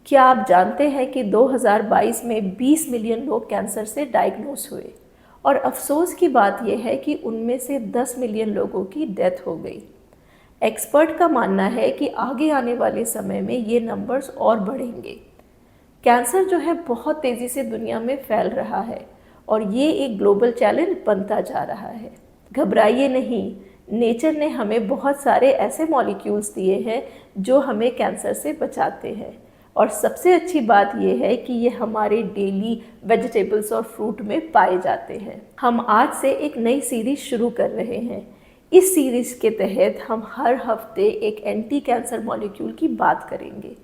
क्या आप जानते हैं कि 2022 में 20 मिलियन लोग कैंसर से डायग्नोस हुए और अफसोस की बात यह है कि उनमें से 10 मिलियन लोगों की डेथ हो गई। एक्सपर्ट का मानना है कि आगे आने वाले समय में ये नंबर्स और बढ़ेंगे। कैंसर जो है बहुत तेज़ी से दुनिया में फैल रहा है और ये एक ग्लोबल चैलेंज बनता जा रहा है। घबराइए नहीं, नेचर ने हमें बहुत सारे ऐसे मॉलिक्यूल्स दिए हैं जो हमें कैंसर से बचाते हैं और सबसे अच्छी बात यह है कि ये हमारे डेली वेजिटेबल्स और फ्रूट में पाए जाते हैं। हम आज से एक नई सीरीज शुरू कर रहे हैं। इस सीरीज के तहत हम हर हफ्ते एक एंटी कैंसर मॉलिक्यूल की बात करेंगे,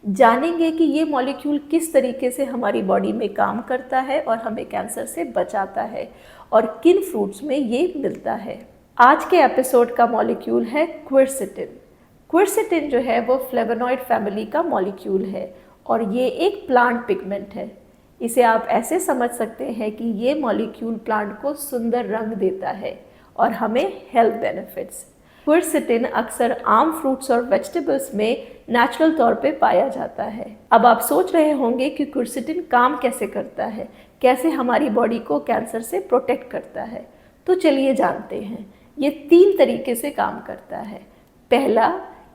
जानेंगे कि ये मॉलिक्यूल किस तरीके से हमारी बॉडी में काम करता है और हमें कैंसर से बचाता है और किन फ्रूट्स में ये मिलता है। आज के एपिसोड का मॉलिक्यूल है क्विरसेटिन। क्विरसेटिन जो है वो फ्लेवोनॉइड फैमिली का मॉलिक्यूल है और ये एक प्लांट पिगमेंट है। इसे आप ऐसे समझ सकते हैं कि ये मॉलिक्यूल प्लांट को सुंदर रंग देता है और हमें हेल्थ बेनिफिट्स। क्विरसेटिन अक्सर आम फ्रूट्स और वेजिटेबल्स में नेचुरल तौर पे पाया जाता है। अब आप सोच रहे होंगे कि क्विरसेटिन काम कैसे करता है, कैसे हमारी बॉडी को कैंसर से प्रोटेक्ट करता है। तो चलिए जानते हैं। ये 3 तरीके से काम करता है। पहला,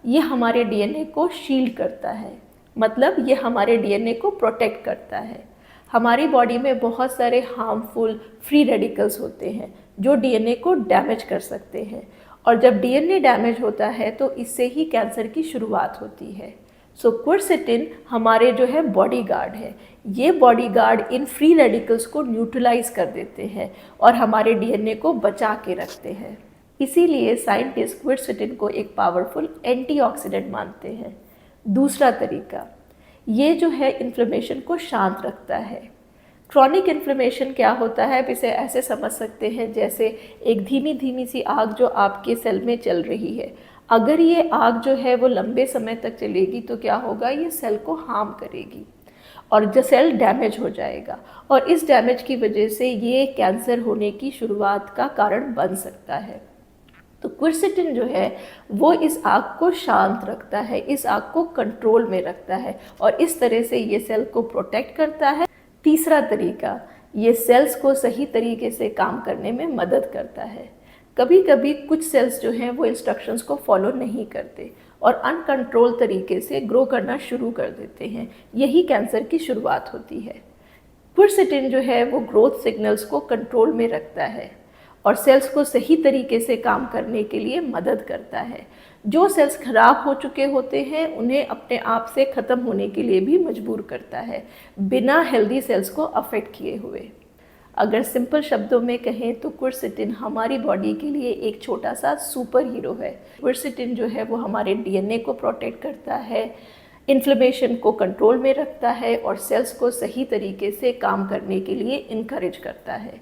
ये हमारे डीएनए को शील्ड करता है, मतलब ये हमारे डीएनए को प्रोटेक्ट करता है। हमारी बॉडी में बहुत सारे हार्मफुल फ्री रेडिकल्स होते हैं जो डीएनए को डैमेज कर सकते हैं और जब डीएनए डैमेज होता है तो इससे ही कैंसर की शुरुआत होती है। सो क्विरसेटिन हमारे जो है बॉडीगार्ड है। ये बॉडीगार्ड इन फ्री रेडिकल्स को न्यूट्रलाइज कर देते हैं और हमारे डीएनए को बचा के रखते हैं। इसीलिए साइंटिस्ट क्विरसेटिन को एक पावरफुल एंटीऑक्सीडेंट मानते हैं। दूसरा तरीका, ये जो है इन्फ्लेमेशन को शांत रखता है। क्रॉनिक इन्फ्लेमेशन क्या होता है, इसे ऐसे समझ सकते हैं जैसे एक धीमी धीमी सी आग जो आपके सेल में चल रही है। अगर ये आग जो है वो लंबे समय तक चलेगी तो क्या होगा, ये सेल को हार्म करेगी और जो सेल डैमेज हो जाएगा और इस डैमेज की वजह से ये कैंसर होने की शुरुआत का कारण बन सकता है। तो क्विरसेटिन जो है वो इस आग को शांत रखता है, इस आग को कंट्रोल में रखता है और इस तरह से ये सेल को प्रोटेक्ट करता है। तीसरा तरीका, ये सेल्स को सही तरीके से काम करने में मदद करता है। कभी कभी कुछ सेल्स जो हैं वो इंस्ट्रक्शंस को फॉलो नहीं करते और अनकंट्रोल तरीके से ग्रो करना शुरू कर देते हैं। यही कैंसर की शुरुआत होती है। क्विरसेटिन जो है वो ग्रोथ सिग्नल्स को कंट्रोल में रखता है और सेल्स को सही तरीके से काम करने के लिए मदद करता है। जो सेल्स खराब हो चुके होते हैं उन्हें अपने आप से ख़त्म होने के लिए भी मजबूर करता है, बिना हेल्दी सेल्स को अफेक्ट किए हुए। अगर सिंपल शब्दों में कहें तो क्विरसेटिन हमारी बॉडी के लिए एक छोटा सा सुपर हीरो है। क्विरसेटिन जो है वो हमारे डीएनए को प्रोटेक्ट करता है, इन्फ्लेमेशन को कंट्रोल में रखता है और सेल्स को सही तरीके से काम करने के लिए इनकरेज करता है।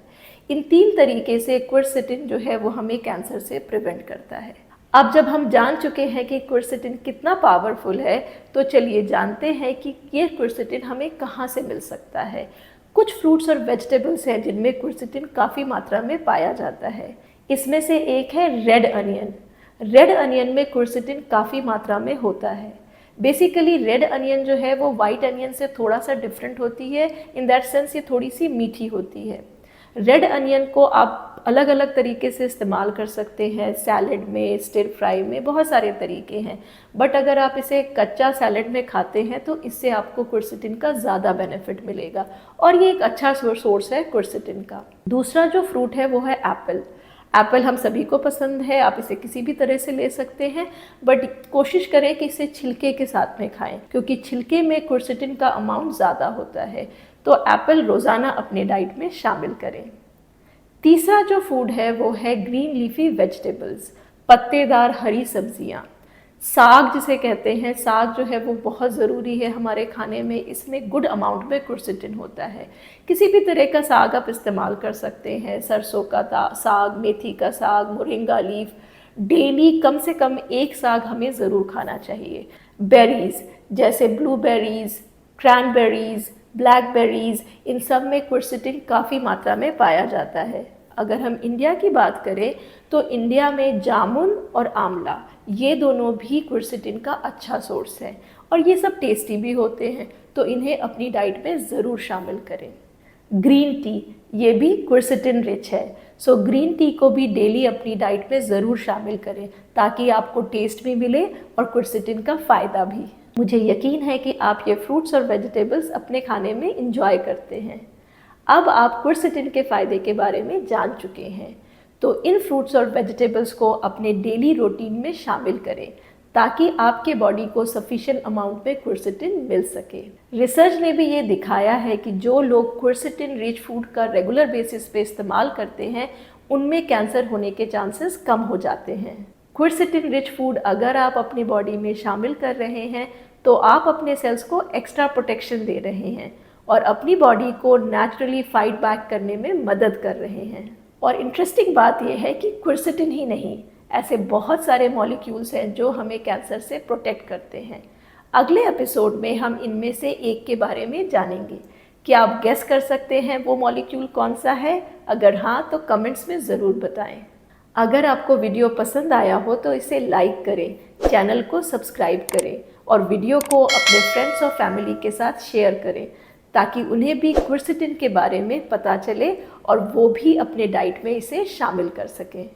इन 3 तरीके से क्विरसेटिन जो है वो हमें कैंसर से प्रिवेंट करता है। अब जब हम जान चुके हैं कि क्विरसेटिन कितना पावरफुल है तो चलिए जानते हैं कि ये क्विरसेटिन हमें कहाँ से मिल सकता है। कुछ फ्रूट्स और वेजिटेबल्स हैं जिनमें क्विरसेटिन काफ़ी मात्रा में पाया जाता है। इसमें से एक है रेड अनियन। रेड अनियन में क्विरसेटिन काफ़ी मात्रा में होता है। बेसिकली रेड अनियन जो है वो वाइट अनियन से थोड़ा सा डिफरेंट होती है, इन दैट सेंस ये थोड़ी सी मीठी होती है। रेड अनियन को आप अलग अलग तरीके से इस्तेमाल कर सकते हैं, सैलेड में, स्टिर फ्राई में, बहुत सारे तरीके हैं। बट अगर आप इसे कच्चा सैलेड में खाते हैं तो इससे आपको क्विरसेटिन का ज़्यादा बेनिफिट मिलेगा और ये एक अच्छा सोर्स है क्विरसेटिन का। दूसरा जो फ्रूट है वो है एप्पल। एप्पल हम सभी को पसंद है, आप इसे किसी भी तरह से ले सकते हैं, बट कोशिश करें कि इसे छिलके के साथ में खाएं क्योंकि छिलके में क्विरसेटिन का अमाउंट ज़्यादा होता है। तो एप्पल रोज़ाना अपने डाइट में शामिल करें। तीसरा जो फूड है वो है ग्रीन लीफी वेजिटेबल्स, पत्तेदार हरी सब्जियां। साग जिसे कहते हैं, साग जो है वो बहुत ज़रूरी है हमारे खाने में। इसमें गुड अमाउंट में क्विरसेटिन होता है। किसी भी तरह का साग आप इस्तेमाल कर सकते हैं, सरसों का साग, मेथी का साग, मोरिंगा लीफ। डेली कम से कम एक साग हमें ज़रूर खाना चाहिए। बेरीज जैसे ब्लूबेरीज, क्रैनबेरीज, ब्लैकबेरीज, इन सब में क्विरसेटिन काफ़ी मात्रा में पाया जाता है। अगर हम इंडिया की बात करें तो इंडिया में जामुन और आंवला ये दोनों भी क्विरसेटिन का अच्छा सोर्स है और ये सब टेस्टी भी होते हैं, तो इन्हें अपनी डाइट में ज़रूर शामिल करें। ग्रीन टी, ये भी क्विरसेटिन रिच है, सो ग्रीन टी को भी डेली अपनी डाइट में ज़रूर शामिल करें ताकि आपको टेस्ट भी मिले और क्विरसेटिन का फ़ायदा भी। मुझे यकीन है कि आप ये फ्रूट्स और वेजिटेबल्स अपने खाने में इंजॉय करते हैं। अब आप क्विरसेटिन के फ़ायदे के बारे में जान चुके हैं, तो इन फ्रूट्स और वेजिटेबल्स को अपने डेली रूटीन में शामिल करें ताकि आपके बॉडी को सफिशिएंट अमाउंट में क्विरसेटिन मिल सके। रिसर्च ने भी ये दिखाया है कि जो लोग क्विरसेटिन रिच फूड का रेगुलर बेसिस पे इस्तेमाल करते हैं उनमें कैंसर होने के चांसेस कम हो जाते हैं। क्विरसेटिन रिच फूड अगर आप अपनी बॉडी में शामिल कर रहे हैं तो आप अपने सेल्स को एक्स्ट्रा प्रोटेक्शन दे रहे हैं और अपनी बॉडी को नेचुरली फाइट बैक करने में मदद कर रहे हैं। और इंटरेस्टिंग बात यह है कि क्विरसेटिन ही नहीं, ऐसे बहुत सारे मॉलिक्यूल्स हैं जो हमें कैंसर से प्रोटेक्ट करते हैं। अगले एपिसोड में हम इनमें से एक के बारे में जानेंगे। क्या आप गेस कर सकते हैं वो मॉलिक्यूल कौन सा है? अगर हाँ तो कमेंट्स में ज़रूर बताएं। अगर आपको वीडियो पसंद आया हो तो इसे लाइक करें, चैनल को सब्सक्राइब करें और वीडियो को अपने फ्रेंड्स और फैमिली के साथ शेयर करें ताकि उन्हें भी क्विरसेटिन के बारे में पता चले और वो भी अपने डाइट में इसे शामिल कर सकें।